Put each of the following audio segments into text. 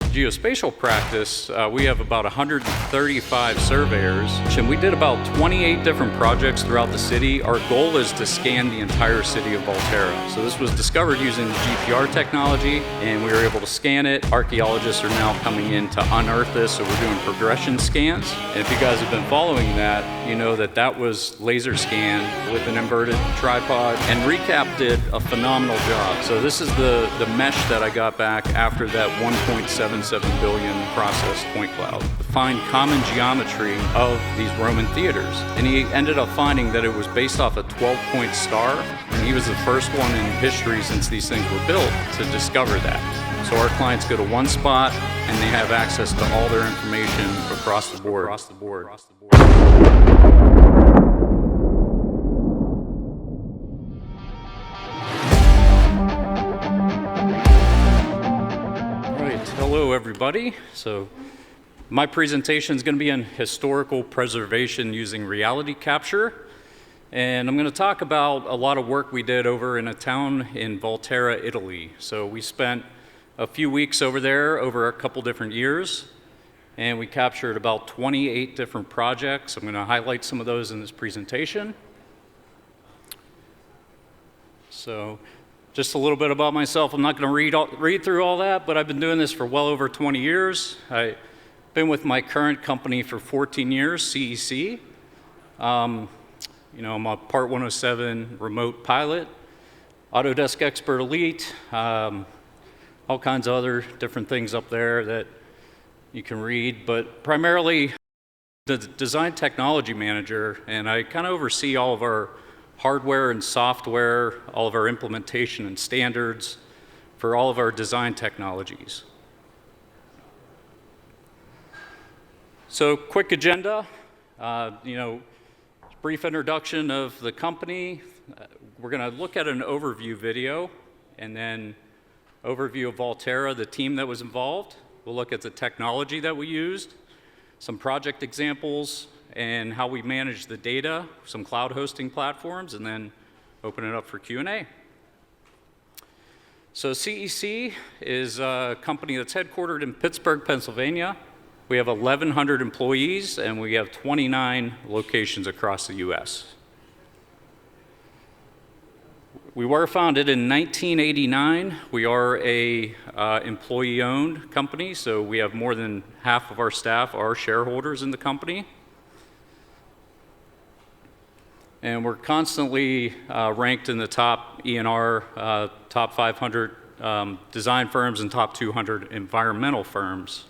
geospatial practice, we have about 135 surveyors, and we did about 28 different projects throughout the city. Our goal is to scan the entire city of Volterra. So this was discovered using GPR technology, and we were able to scan it. Archaeologists are now coming in to unearth this, so we're doing progression scans. And if you guys have been following that, you know that that was laser scanned with an inverted tripod, and Recap did a phenomenal job. So this is the mesh that I got back after that 1.77 billion processed point cloud to find common geometry of these Roman theaters. And he ended up finding that it was based off a 12-point star, and he was the first one in history since these things were built to discover that. So our clients go to one spot and they have access to all their information across the board. Hello everybody. So my presentation is going to be on historical preservation using reality capture, and I'm going to talk about a lot of work we did over in a town in Volterra, Italy. So we spent a few weeks over there over a couple different years, and we captured about 28 different projects. I'm going to highlight some of those in this presentation. So just a little bit about myself. I'm not going to read through all that, but I've been doing this for well over 20 years. I've been with my current company for 14 years, CEC. I'm a Part 107 remote pilot, Autodesk Expert Elite, all kinds of other different things up there that you can read, but primarily the design technology manager, and I kind of oversee all of our hardware and software, all of our implementation and standards for all of our design technologies. So quick agenda, brief introduction of the company. We're going to look at an overview video, and then overview of Volterra, the team that was involved. We'll look at the technology that we used, some project examples, and how we manage the data, some cloud hosting platforms, and then open it up for Q&A. So CEC is a company that's headquartered in Pittsburgh, Pennsylvania. We have 1,100 employees, and we have 29 locations across the US. We were founded in 1989. We are a employee-owned company, so we have more than half of our staff are shareholders in the company. And we're constantly ranked in the top ENR, top 500 design firms and top 200 environmental firms.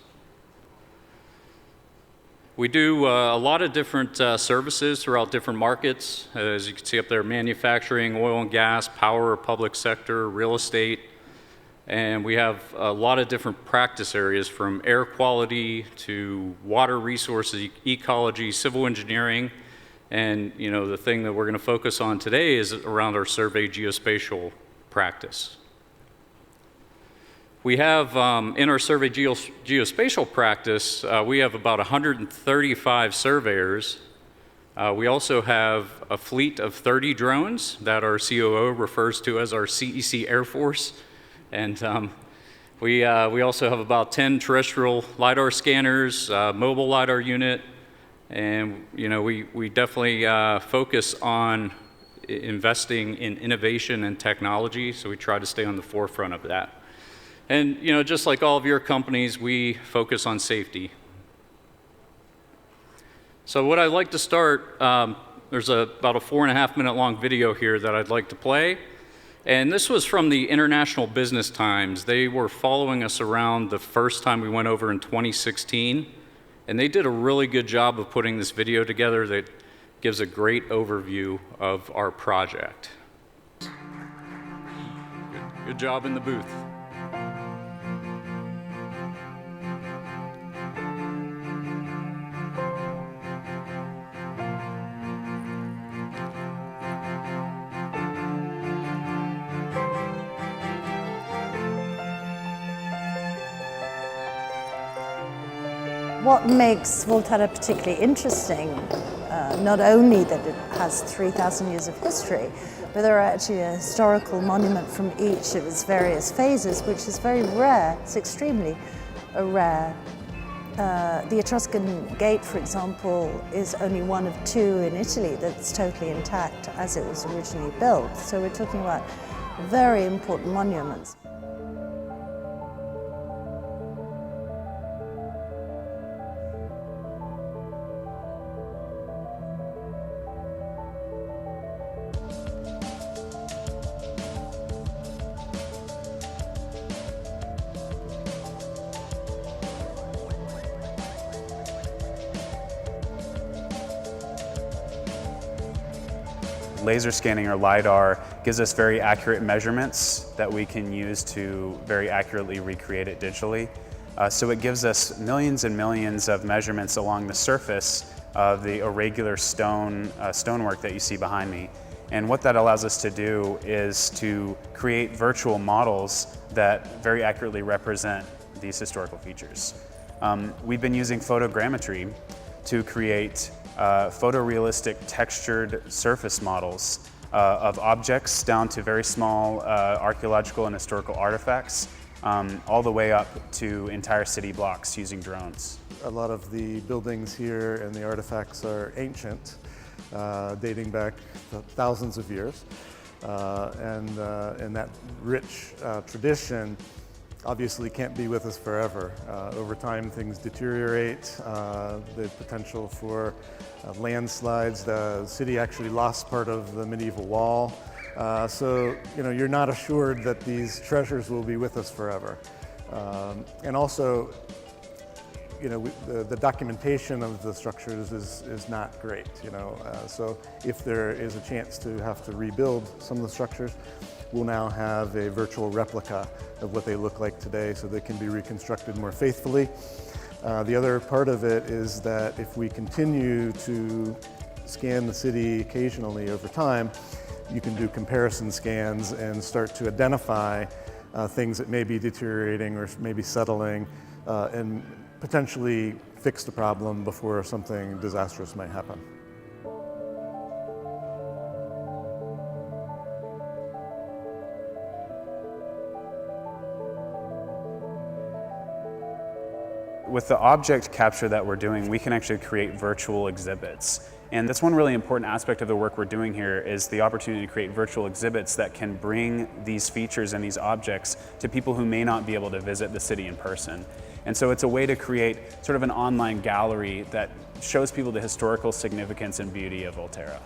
We do a lot of different services throughout different markets. As you can see up there, manufacturing, oil and gas, power, public sector, real estate. And we have a lot of different practice areas from air quality to water resources, ecology, civil engineering. And the thing that we're going to focus on today is around our survey geospatial practice. We have, in our survey geospatial practice, we have about 135 surveyors. We also have a fleet of 30 drones that our COO refers to as our CEC Air Force. And we also have about 10 terrestrial LiDAR scanners, mobile LiDAR unit. And we definitely focus on investing in innovation and technology, so we try to stay on the forefront of that. And just like all of your companies, we focus on safety. So what I'd like to start, there's about a 4.5 minute long video here that I'd like to play. And this was from the International Business Times. They were following us around the first time we went over in 2016. And they did a really good job of putting this video together that gives a great overview of our project. Good job in the booth. What makes Volterra particularly interesting, not only that it has 3,000 years of history, but there are actually a historical monument from each of its various phases, which is very rare. It's extremely are rare. The Etruscan gate, for example, is only one of two in Italy that's totally intact as it was originally built. So we're talking about very important monuments. Laser scanning, or LiDAR, gives us very accurate measurements that we can use to very accurately recreate it digitally. So it gives us millions and millions of measurements along the surface of the irregular stonework that you see behind me. And what that allows us to do is to create virtual models that very accurately represent these historical features. We've been using photogrammetry to create photorealistic textured surface models of objects down to very small archaeological and historical artifacts, all the way up to entire city blocks using drones. A lot of the buildings here and the artifacts are ancient, dating back thousands of years. And that rich tradition obviously can't be with us forever. Over time, things deteriorate. The potential for landslides. The city actually lost part of the medieval wall. So, you're not assured that these treasures will be with us forever. And also, the documentation of the structures is not great. So if there is a chance to have to rebuild some of the structures, we'll now have a virtual replica of what they look like today, so they can be reconstructed more faithfully. The other part of it is that if we continue to scan the city occasionally over time, you can do comparison scans and start to identify things that may be deteriorating or maybe settling, and potentially fix the problem before something disastrous might happen. With the object capture that we're doing, we can actually create virtual exhibits. And that's one really important aspect of the work we're doing here, is the opportunity to create virtual exhibits that can bring these features and these objects to people who may not be able to visit the city in person. And so it's a way to create sort of an online gallery that shows people the historical significance and beauty of Volterra.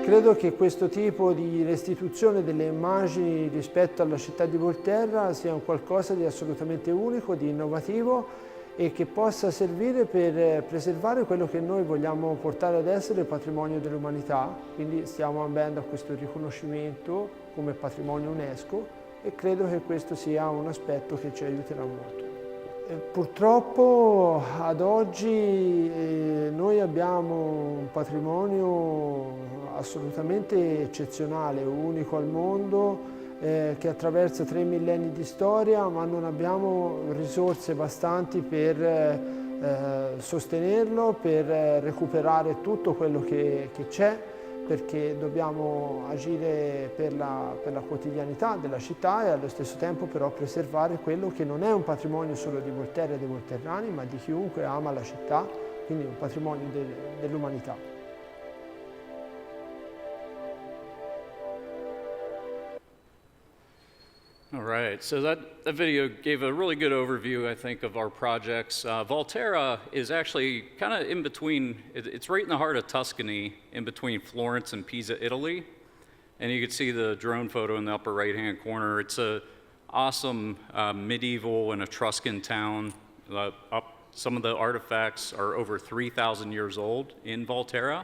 Credo che questo tipo di restituzione delle immagini rispetto alla città di Volterra sia un qualcosa di assolutamente unico, di innovativo, e che possa servire per preservare quello che noi vogliamo portare ad essere il patrimonio dell'umanità. Quindi stiamo ambendo a questo riconoscimento come patrimonio UNESCO, e credo che questo sia un aspetto che ci aiuterà molto. Purtroppo ad oggi noi abbiamo un patrimonio assolutamente eccezionale, unico al mondo, che attraversa 3 millenni di storia, ma non abbiamo risorse bastanti per sostenerlo, per recuperare tutto quello che c'è, perché dobbiamo agire per la quotidianità della città e allo stesso tempo però preservare quello che non è un patrimonio solo di Volterra e dei volterrani, ma di chiunque ama la città, quindi un patrimonio dell'umanità. All right, so that video gave a really good overview, I think, of our projects. Volterra is actually kind of in between, it's right in the heart of Tuscany, in between Florence and Pisa, Italy. And you can see the drone photo in the upper right-hand corner. It's an awesome medieval and Etruscan town. Some of the artifacts are over 3,000 years old in Volterra.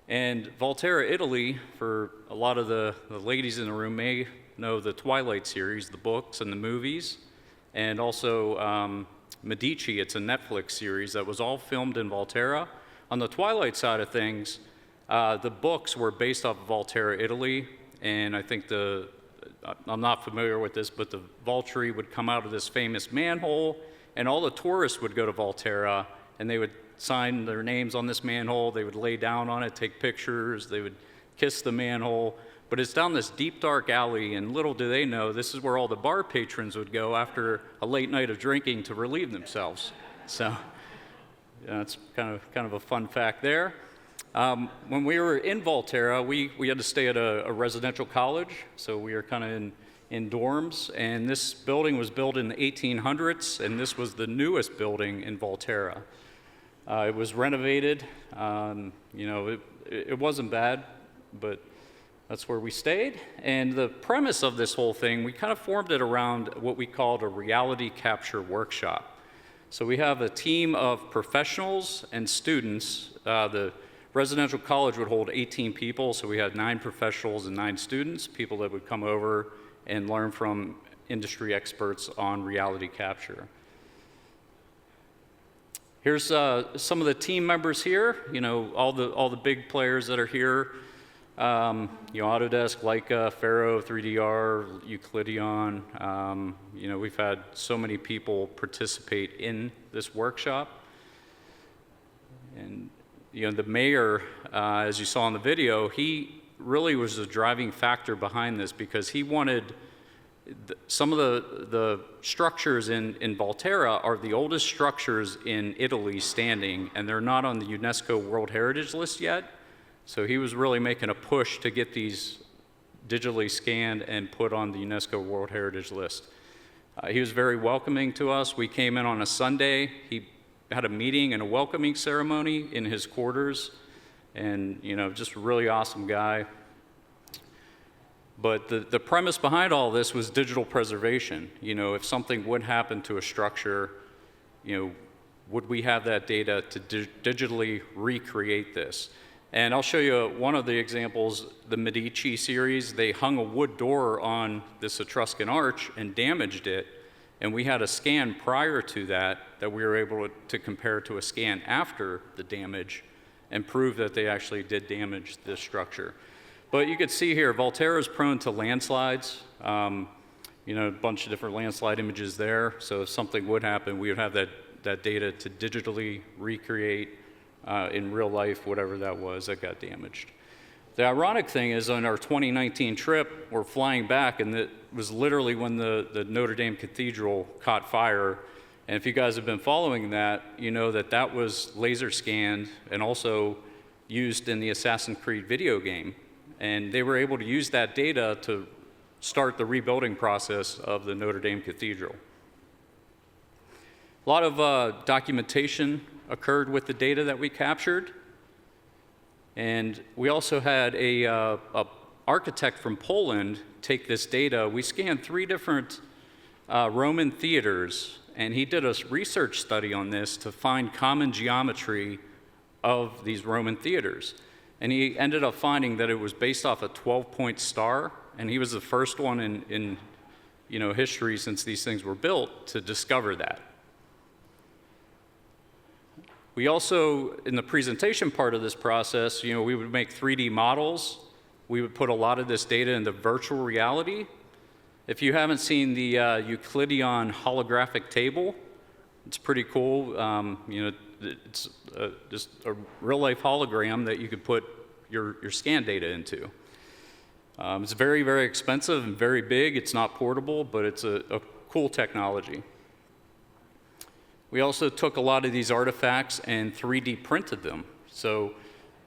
And Volterra, Italy, for a lot of the ladies in the room may know the Twilight series, the books and the movies, and also Medici. It's a Netflix series that was all filmed in Volterra. On the Twilight side of things, the books were based off of Volterra, Italy, and I think I'm not familiar with this, but the Volturi would come out of this famous manhole, and all the tourists would go to Volterra, and they would sign their names on this manhole, they would lay down on it, take pictures, they would kiss the manhole. But it's down this deep, dark alley, and little do they know, this is where all the bar patrons would go after a late night of drinking to relieve themselves. So that's kind of a fun fact there. When we were in Volterra, we had to stay at a residential college, so we were kind of in dorms, and this building was built in the 1800s, and this was the newest building in Volterra. It was renovated. It wasn't bad, but that's where we stayed. And the premise of this whole thing, we kind of formed it around what we called a reality capture workshop. So we have a team of professionals and students. The residential college would hold 18 people, so we had 9 professionals and 9 students, people that would come over and learn from industry experts on reality capture. Here's some of the team members here, all the big players that are here. Autodesk, Leica, Faro, 3DR, Euclideon. We've had so many people participate in this workshop. And the mayor, as you saw in the video, he really was the driving factor behind this, because he wanted some of the structures in Volterra are the oldest structures in Italy standing, and they're not on the UNESCO World Heritage List yet. So he was really making a push to get these digitally scanned and put on the UNESCO World Heritage List. He was very welcoming to us. We came in on a Sunday. He had a meeting and a welcoming ceremony in his quarters, and just a really awesome guy. But the premise behind all this was digital preservation. If something would happen to a structure, would we have that data to digitally recreate this? And I'll show you one of the examples, the Medici series. They hung a wood door on this Etruscan arch and damaged it. And we had a scan prior to that we were able to compare to a scan after the damage and prove that they actually did damage this structure. But you can see here, Volterra is prone to landslides. A bunch of different landslide images there. So if something would happen, we would have that data to digitally recreate in real life, whatever that was that got damaged. The ironic thing is, on our 2019 trip, we're flying back, and it was literally when the Notre Dame Cathedral caught fire. And if you guys have been following that, you know that was laser scanned and also used in the Assassin's Creed video game. And they were able to use that data to start the rebuilding process of the Notre Dame Cathedral. A lot of documentation occurred with the data that we captured. And we also had a architect from Poland take this data. We scanned 3 different Roman theaters, and he did a research study on this to find common geometry of these Roman theaters. And he ended up finding that it was based off a 12-point star, and he was the first one in history since these things were built to discover that. We also, in the presentation part of this process, we would make 3D models. We would put a lot of this data into virtual reality. If you haven't seen the Euclideon holographic table, it's pretty cool. It's just a real-life hologram that you could put your scan data into. It's very, very expensive and very big. It's not portable, but it's a cool technology. We also took a lot of these artifacts and 3D printed them. So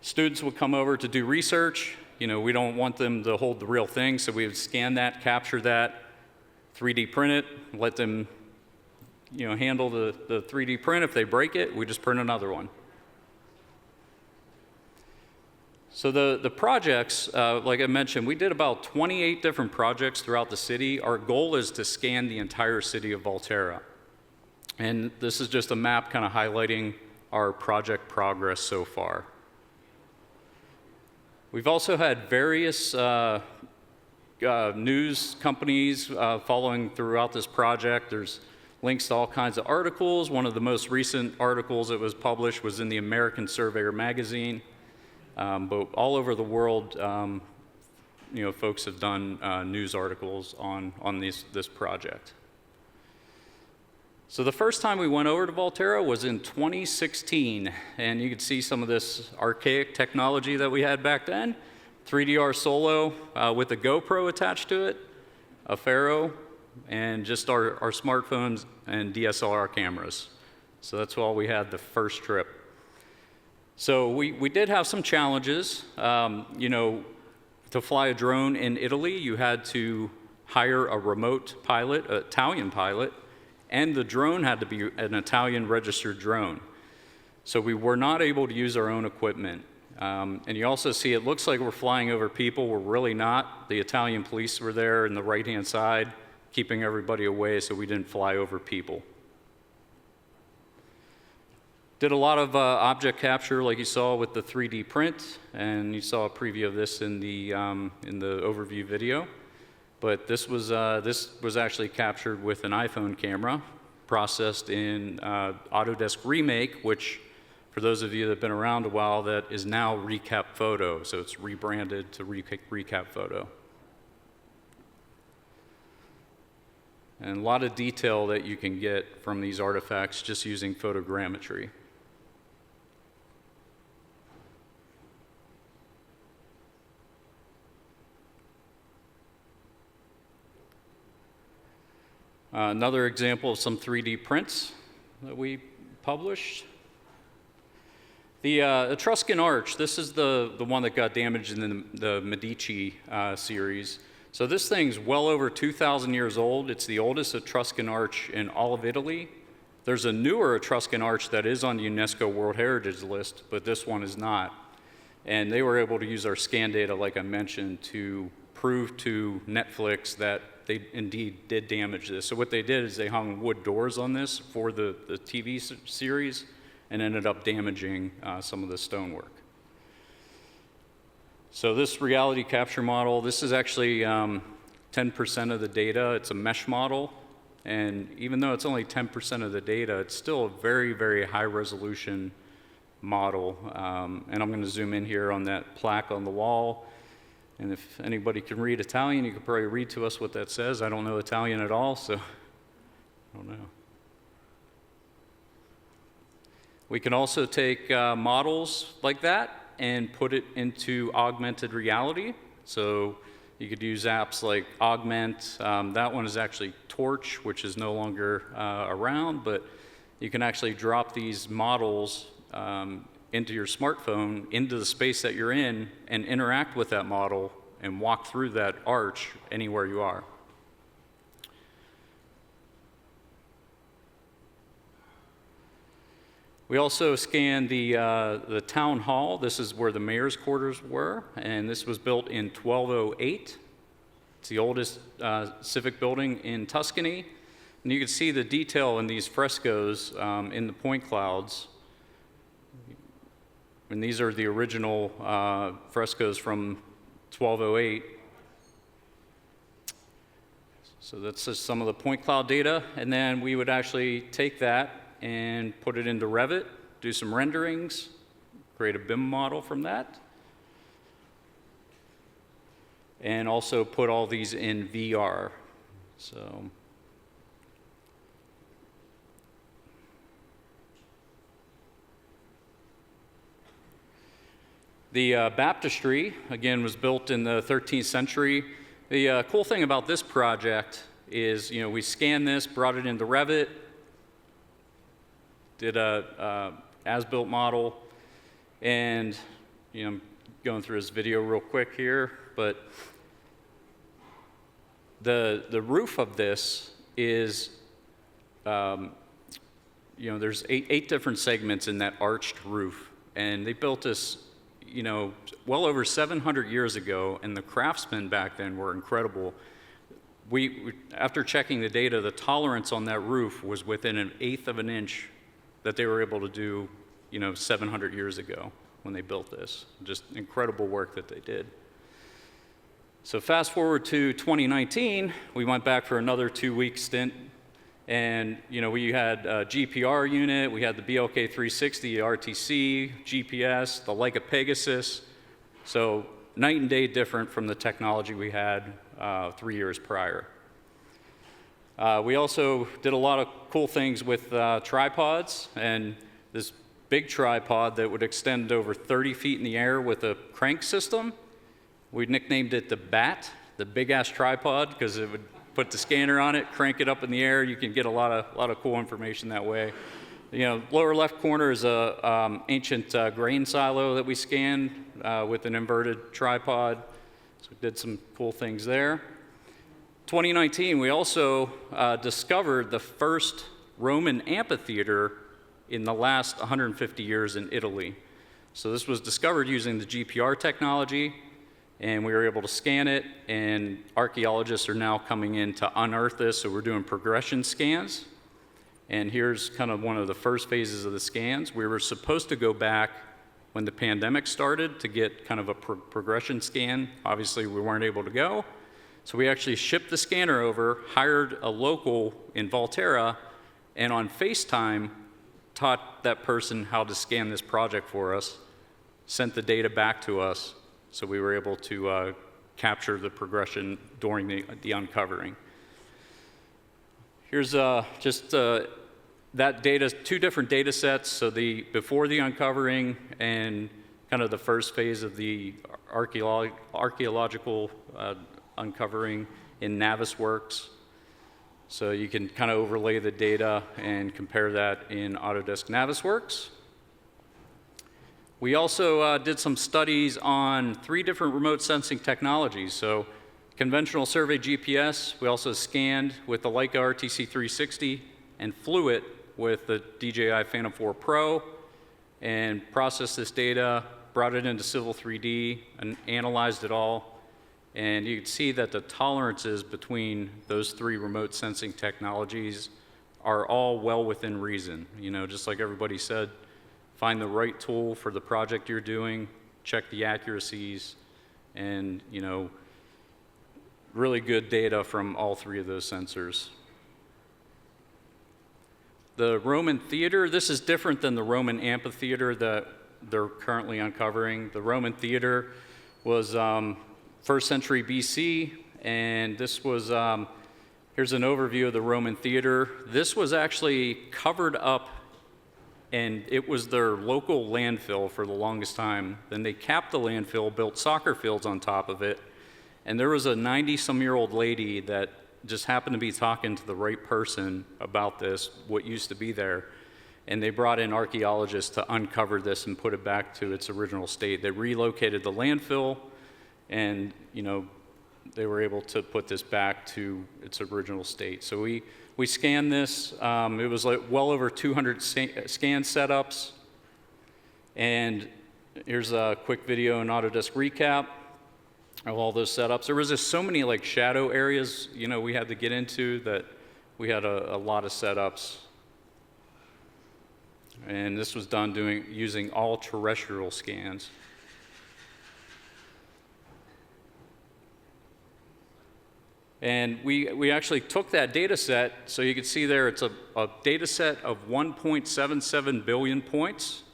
students would come over to do research. We don't want them to hold the real thing, so we would scan that, capture that, 3D print it, let them handle the 3D print. If they break it, we just print another one. So the projects, like I mentioned, we did about 28 different projects throughout the city. Our goal is to scan the entire city of Volterra. And this is just a map kind of highlighting our project progress so far. We've also had various news companies following throughout this project. There's links to all kinds of articles. One of the most recent articles that was published was in the American Surveyor magazine. But all over the world, folks have done news articles on this project. So the first time we went over to Volterra was in 2016, and you could see some of this archaic technology that we had back then. 3DR Solo with a GoPro attached to it, a Pharaoh, and just our smartphones and DSLR cameras. So that's all we had the first trip. So we did have some challenges. You know, to fly a drone in Italy, you had to hire a remote pilot, an Italian pilot, and the drone had to be an Italian registered drone. So we were not able to use our own equipment. And you also see it looks like we're flying over people. We're really not. The Italian police were there in the right-hand side, keeping everybody away so we didn't fly over people. Did a lot of object capture like you saw with the 3D print, and you saw a preview of this in the overview video. But this was actually captured with an iPhone camera, processed in Autodesk Remake, which, for those of you that have been around a while, that is now Recap Photo. So it's rebranded to Recap Photo. And a lot of detail that you can get from these artifacts just using photogrammetry. Another example of some 3D prints that we published. The Etruscan Arch, this is the one that got damaged in the Medici series. So this thing's well over 2,000 years old. It's the oldest Etruscan arch in all of Italy. There's a newer Etruscan arch that is on the UNESCO World Heritage List, but this one is not. And they were able to use our scan data, like I mentioned, to prove to Netflix that they indeed did damage this. So what they did is they hung wood doors on this for the TV series and ended up damaging some of the stonework. So this reality capture model, this is actually 10% of the data. It's a mesh model. And even though it's only 10% of the data, it's still a very, very high resolution model. And I'm going to zoom in here on that plaque on the wall. And if anybody can read Italian, you could probably read to us what that says. I don't know Italian at all, so I don't know. We can also take models like that and put it into augmented reality. So you could use apps like Augment. That one is actually Torch, which is no longer around, but you can actually drop these models into your smartphone, into the space that you're in, and interact with that model and walk through that arch anywhere you are. We also scanned the town hall. This is where the mayor's quarters were, and this was built in 1208. It's the oldest civic building in Tuscany. And you can see the detail in these frescoes in the point clouds. And these are the original frescoes from 1208. So that's just some of the point cloud data. And then we would actually take that and put it into Revit, do some renderings, create a BIM model from that. And also put all these in VR. So the baptistry, again, was built in the 13th century. The cool thing about this project is, you know, we scanned this, brought it into Revit, did a as-built model, and, you know, I'm going through this video real quick here, but the roof of this is, you know, there's eight different segments in that arched roof, and they built this, you know, well over 700 years ago, and the craftsmen back then were incredible. We after checking the data, the tolerance on that roof was within 1/8 of an inch that they were able to do, you know, 700 years ago when they built this. Just incredible work that they did. So fast forward to 2019, we went back for another 2-week stint. And, you know, we had a GPR unit, we had the BLK 360, RTC, GPS, the Leica Pegasus. So night and day different from the technology we had 3 years prior. We also did a lot of cool things with tripods, and this big tripod that would extend over 30 feet in the air with a crank system. We nicknamed it the BAT, the big-ass tripod, because it would put the scanner on it, crank it up in the air. You can get a lot of cool information that way. You know, lower left corner is a ancient grain silo that we scanned with an inverted tripod. So we did some cool things there. 2019, we also discovered the first Roman amphitheater in the last 150 years in Italy. So this was discovered using the GPR technology, and we were able to scan it, and archaeologists are now coming in to unearth this, so we're doing progression scans. And here's kind of one of the first phases of the scans. We were supposed to go back when the pandemic started to get kind of a progression scan. Obviously, we weren't able to go. So we actually shipped the scanner over, hired a local in Volterra, and on FaceTime, taught that person how to scan this project for us, sent the data back to us, so we were able to capture the progression during the uncovering. Here's just that data, two different data sets, so the before the uncovering and kind of the first phase of the archaeological uncovering in Navisworks. So you can kind of overlay the data and compare that in Autodesk Navisworks. We also did some studies on 3 different remote sensing technologies. So conventional survey GPS, we also scanned with the Leica RTC360 and flew it with the DJI Phantom 4 Pro and processed this data, brought it into Civil 3D and analyzed it all. And you can see that the tolerances between those 3 remote sensing technologies are all well within reason. You know, just like everybody said, find the right tool for the project you're doing, check the accuracies, and, you know, really good data from all 3 of those sensors. The Roman theater, this is different than the Roman amphitheater that they're currently uncovering. The Roman theater was 1st century BC, and this was, here's an overview of the Roman theater. This was actually covered up, and it was their local landfill for the longest time. Then they capped the landfill, built soccer fields on top of it, and there was a 90-some-year-old lady that just happened to be talking to the right person about this, what used to be there, and they brought in archaeologists to uncover this and put it back to its original state. They relocated the landfill, and, you know, they were able to put this back to its original state. So we scanned this. It was like well over 200 scan setups. And here's a quick video in Autodesk recap of all those setups. There was just so many like shadow areas, you know, we had to get into that we had a lot of setups. And this was done using all terrestrial scans. And we actually took that data set, so you can see there it's a data set of 1.77 billion points.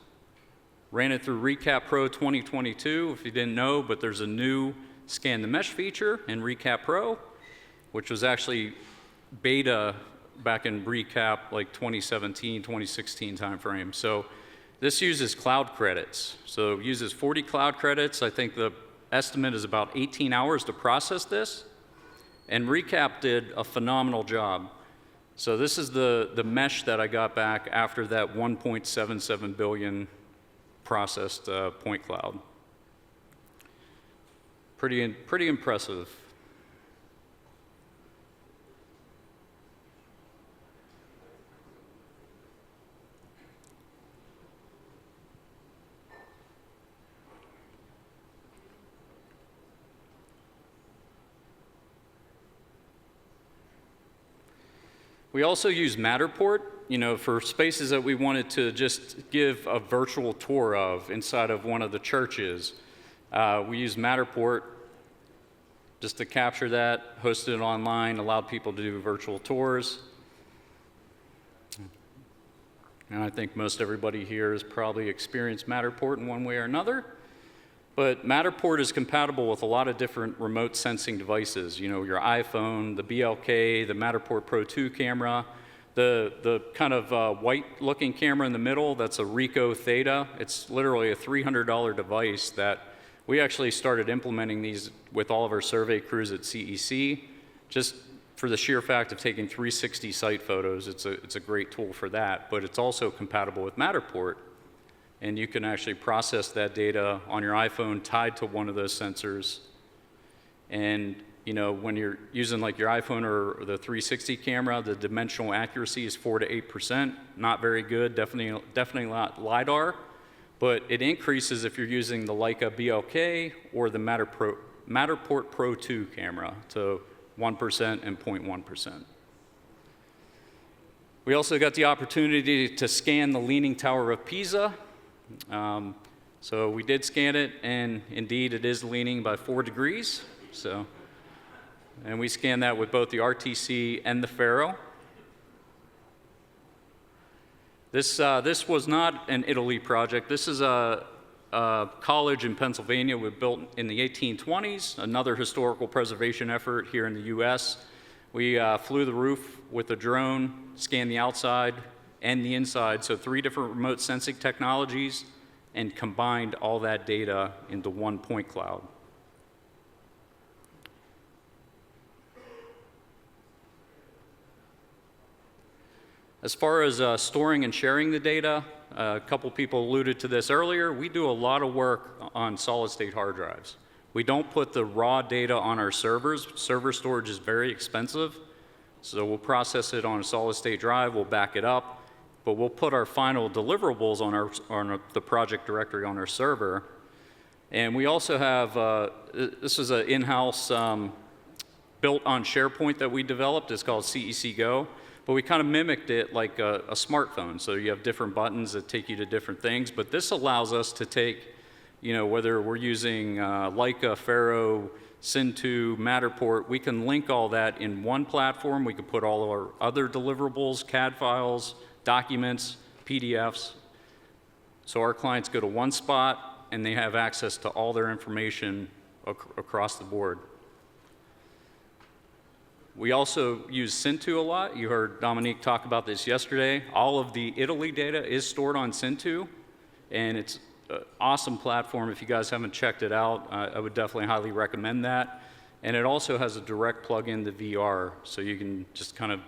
Ran it through Recap Pro 2022, if you didn't know, but there's a new Scan the Mesh feature in Recap Pro, which was actually beta back in Recap like 2017, 2016 timeframe. So this uses cloud credits. So it uses 40 cloud credits. I think the estimate is about 18 hours to process this. And Recap did a phenomenal job. So this is the mesh that I got back after that 1.77 billion processed point cloud. Pretty impressive. We also use Matterport, you know, for spaces that we wanted to just give a virtual tour of inside of one of the churches. We use Matterport just to capture that, hosted it online, allowed people to do virtual tours. And I think most everybody here has probably experienced Matterport in one way or another. But Matterport is compatible with a lot of different remote sensing devices. You know, your iPhone, the BLK, the Matterport Pro 2 camera, the kind of white-looking camera in the middle, that's a Ricoh Theta. It's literally a $300 device that we actually started implementing these with all of our survey crews at CEC, just for the sheer fact of taking 360 site photos. It's a great tool for that, but it's also compatible with Matterport. And you can actually process that data on your iPhone tied to one of those sensors. And you know, when you're using like your iPhone or the 360 camera, the dimensional accuracy is 4 to 8%. Not very good, definitely not LiDAR, but it increases if you're using the Leica BLK or the Matterport Pro 2 camera to 1% and 0.1%. We also got the opportunity to scan the Leaning Tower of Pisa. So we did scan it, and indeed it is leaning by 4 degrees. And we scanned that with both the RTC and the Faro. This was not an Italy project. This is a college in Pennsylvania we built in the 1820s, another historical preservation effort here in the US. We flew the roof with a drone, scanned the outside and the inside, so 3 different remote sensing technologies, and combined all that data into one point cloud. As far as storing and sharing the data, a couple people alluded to this earlier, we do a lot of work on solid-state hard drives. We don't put the raw data on our servers. Server storage is very expensive, so we'll process it on a solid-state drive, we'll back it up, but we'll put our final deliverables on the project directory on our server. And we also have, this is an in-house built on SharePoint that we developed. It's called CEC Go. But we kind of mimicked it like a smartphone. So you have different buttons that take you to different things. But this allows us to take, you know, whether we're using Leica, Faro, Cintu, Matterport, we can link all that in one platform. We can put all our other deliverables, CAD files, documents, PDFs. So our clients go to one spot and they have access to all their information across the board. We also use Cintu a lot. You heard Dominique talk about this yesterday. All of the Italy data is stored on Cintu, and it's an awesome platform. If you guys haven't checked it out, I would definitely highly recommend that. And it also has a direct plug-in to VR, so you can just kind of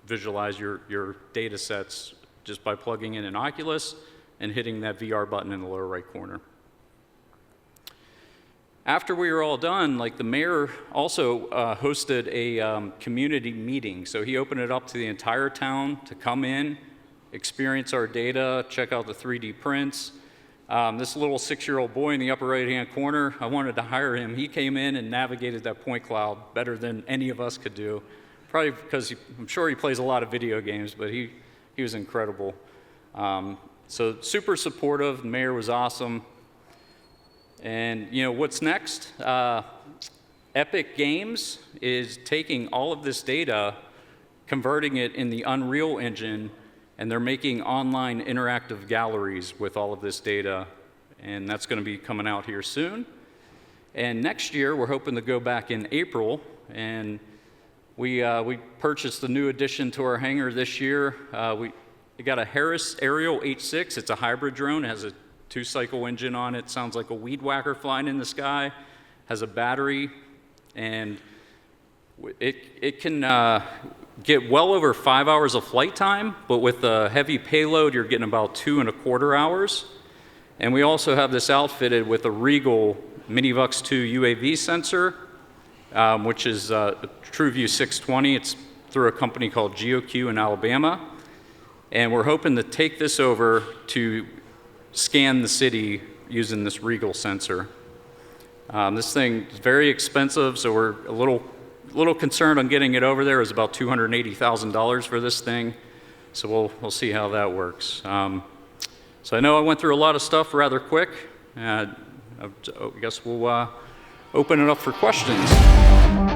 visualize your data sets just by plugging in an Oculus and hitting that VR button in the lower right corner. After we were all done, like the mayor also hosted a community meeting. So he opened it up to the entire town to come in, experience our data, check out the 3D prints. This little 6-year-old boy in the upper right-hand corner, I wanted to hire him. He came in and navigated that point cloud better than any of us could do. Probably because I'm sure he plays a lot of video games, but he was incredible. So super supportive. The mayor was awesome. And you know what's next? Epic Games is taking all of this data, converting it in the Unreal Engine, and they're making online interactive galleries with all of this data, and that's going to be coming out here soon. And next year, we're hoping to go back in April, and we purchased a new addition to our hangar this year. We got a Harris Aerial H6. It's a hybrid drone. It has a 2-cycle engine on it. Sounds like a weed whacker flying in the sky. Has a battery, and it can get well over 5 hours of flight time, but with a heavy payload, you're getting about 2.25 hours. And we also have this outfitted with a Regal Minivux 2 UAV sensor, which is a TrueView 620. It's through a company called GeoQ in Alabama. And we're hoping to take this over to scan the city using this Regal sensor. This thing is very expensive, so we're a little concerned on getting it over there. It's about $280,000 for this thing, so we'll see how that works. So I know I went through a lot of stuff rather quick. I guess we'll open it up for questions.